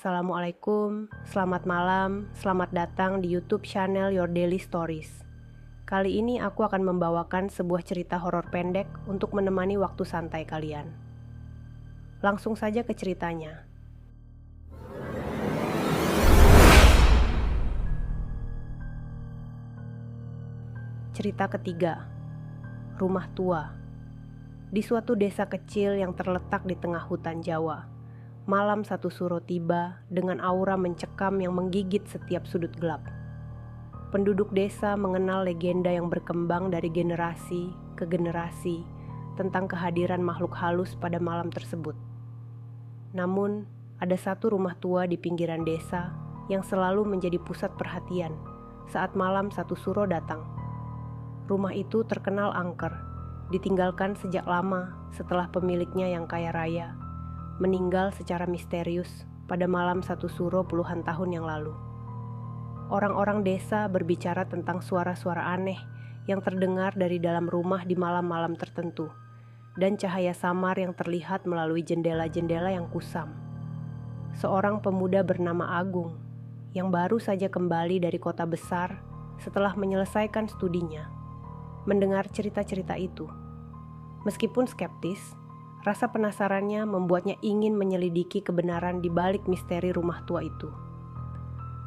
Assalamualaikum, selamat malam, selamat datang di YouTube channel Your Daily Stories. Kali ini aku akan membawakan sebuah cerita horor pendek untuk menemani waktu santai kalian. Langsung saja ke ceritanya. Cerita ketiga, Rumah Tua. Di suatu desa kecil yang terletak di tengah hutan Jawa, malam satu suro tiba dengan aura mencekam yang menggigit setiap sudut gelap. Penduduk desa mengenal legenda yang berkembang dari generasi ke generasi tentang kehadiran makhluk halus pada malam tersebut. Namun, ada satu rumah tua di pinggiran desa yang selalu menjadi pusat perhatian saat malam satu suro datang. Rumah itu terkenal angker, ditinggalkan sejak lama setelah pemiliknya yang kaya raya meninggal secara misterius pada malam satu suro puluhan tahun yang lalu. Orang-orang desa berbicara tentang suara-suara aneh yang terdengar dari dalam rumah di malam-malam tertentu, dan cahaya samar yang terlihat melalui jendela-jendela yang kusam. Seorang pemuda bernama Agung, yang baru saja kembali dari kota besar setelah menyelesaikan studinya, mendengar cerita-cerita itu. Meskipun skeptis, rasa penasarannya membuatnya ingin menyelidiki kebenaran di balik misteri rumah tua itu.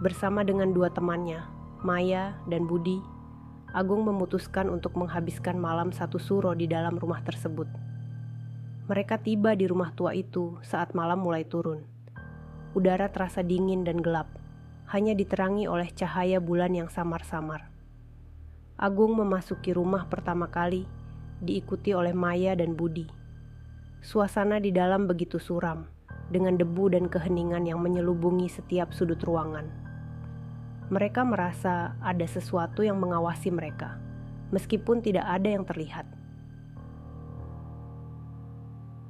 Bersama dengan dua temannya, Maya dan Budi, Agung memutuskan untuk menghabiskan malam satu suro di dalam rumah tersebut. Mereka tiba di rumah tua itu saat malam mulai turun. Udara terasa dingin dan gelap, hanya diterangi oleh cahaya bulan yang samar-samar. Agung memasuki rumah pertama kali, diikuti oleh Maya dan Budi. Suasana di dalam begitu suram, dengan debu dan keheningan yang menyelubungi setiap sudut ruangan. Mereka merasa ada sesuatu yang mengawasi mereka, meskipun tidak ada yang terlihat.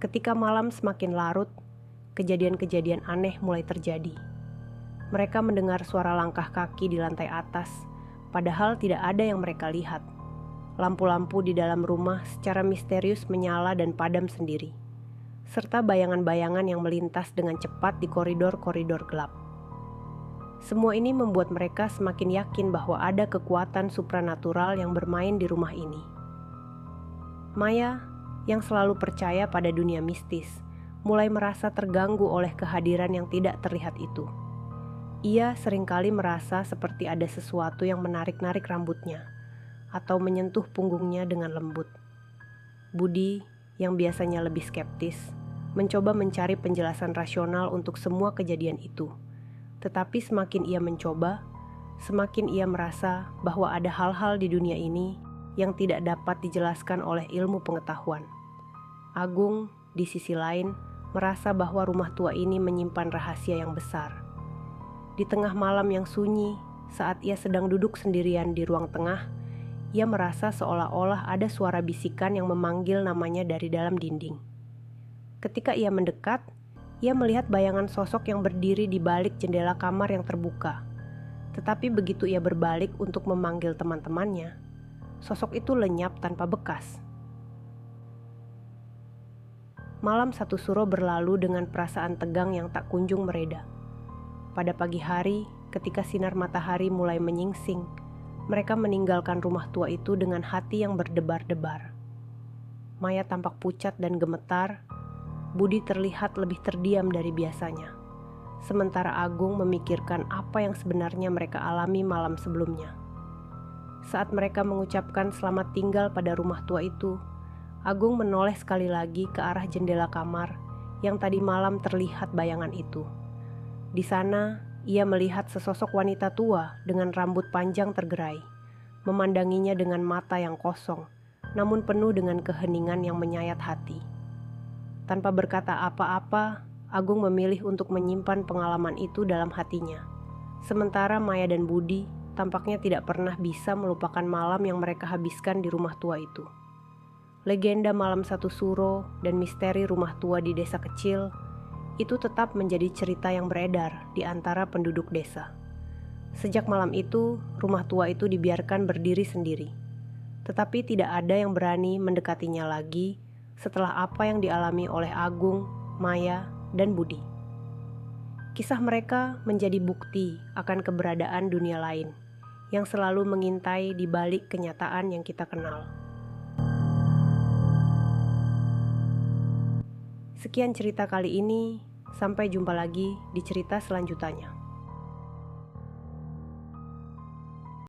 Ketika malam semakin larut, kejadian-kejadian aneh mulai terjadi. Mereka mendengar suara langkah kaki di lantai atas, padahal tidak ada yang mereka lihat. Lampu-lampu di dalam rumah secara misterius menyala dan padam sendiri, serta bayangan-bayangan yang melintas dengan cepat di koridor-koridor gelap. Semua ini membuat mereka semakin yakin bahwa ada kekuatan supranatural yang bermain di rumah ini. Maya, yang selalu percaya pada dunia mistis, mulai merasa terganggu oleh kehadiran yang tidak terlihat itu. Ia seringkali merasa seperti ada sesuatu yang menarik-narik rambutnya atau menyentuh punggungnya dengan lembut. Budi, yang biasanya lebih skeptis, mencoba mencari penjelasan rasional untuk semua kejadian itu. Tetapi semakin ia mencoba, semakin ia merasa bahwa ada hal-hal di dunia ini yang tidak dapat dijelaskan oleh ilmu pengetahuan. Agung, di sisi lain, merasa bahwa rumah tua ini menyimpan rahasia yang besar. Di tengah malam yang sunyi, saat ia sedang duduk sendirian di ruang tengah, ia merasa seolah-olah ada suara bisikan yang memanggil namanya dari dalam dinding. Ketika ia mendekat, ia melihat bayangan sosok yang berdiri di balik jendela kamar yang terbuka. Tetapi begitu ia berbalik untuk memanggil teman-temannya, sosok itu lenyap tanpa bekas. Malam satu suro berlalu dengan perasaan tegang yang tak kunjung mereda. Pada pagi hari, ketika sinar matahari mulai menyingsing, mereka meninggalkan rumah tua itu dengan hati yang berdebar-debar. Maya tampak pucat dan gemetar. Budi terlihat lebih terdiam dari biasanya. Sementara Agung memikirkan apa yang sebenarnya mereka alami malam sebelumnya. Saat mereka mengucapkan selamat tinggal pada rumah tua itu, Agung menoleh sekali lagi ke arah jendela kamar yang tadi malam terlihat bayangan itu. Di sana, ia melihat sesosok wanita tua dengan rambut panjang tergerai, memandanginya dengan mata yang kosong, namun penuh dengan keheningan yang menyayat hati. Tanpa berkata apa-apa, Agung memilih untuk menyimpan pengalaman itu dalam hatinya. Sementara Maya dan Budi tampaknya tidak pernah bisa melupakan malam yang mereka habiskan di rumah tua itu. Legenda malam satu suro dan misteri rumah tua di desa kecil itu tetap menjadi cerita yang beredar di antara penduduk desa. Sejak malam itu, rumah tua itu dibiarkan berdiri sendiri. Tetapi tidak ada yang berani mendekatinya lagi setelah apa yang dialami oleh Agung, Maya, dan Budi. Kisah mereka menjadi bukti akan keberadaan dunia lain yang selalu mengintai di balik kenyataan yang kita kenal. Sekian cerita kali ini, sampai jumpa lagi di cerita selanjutnya.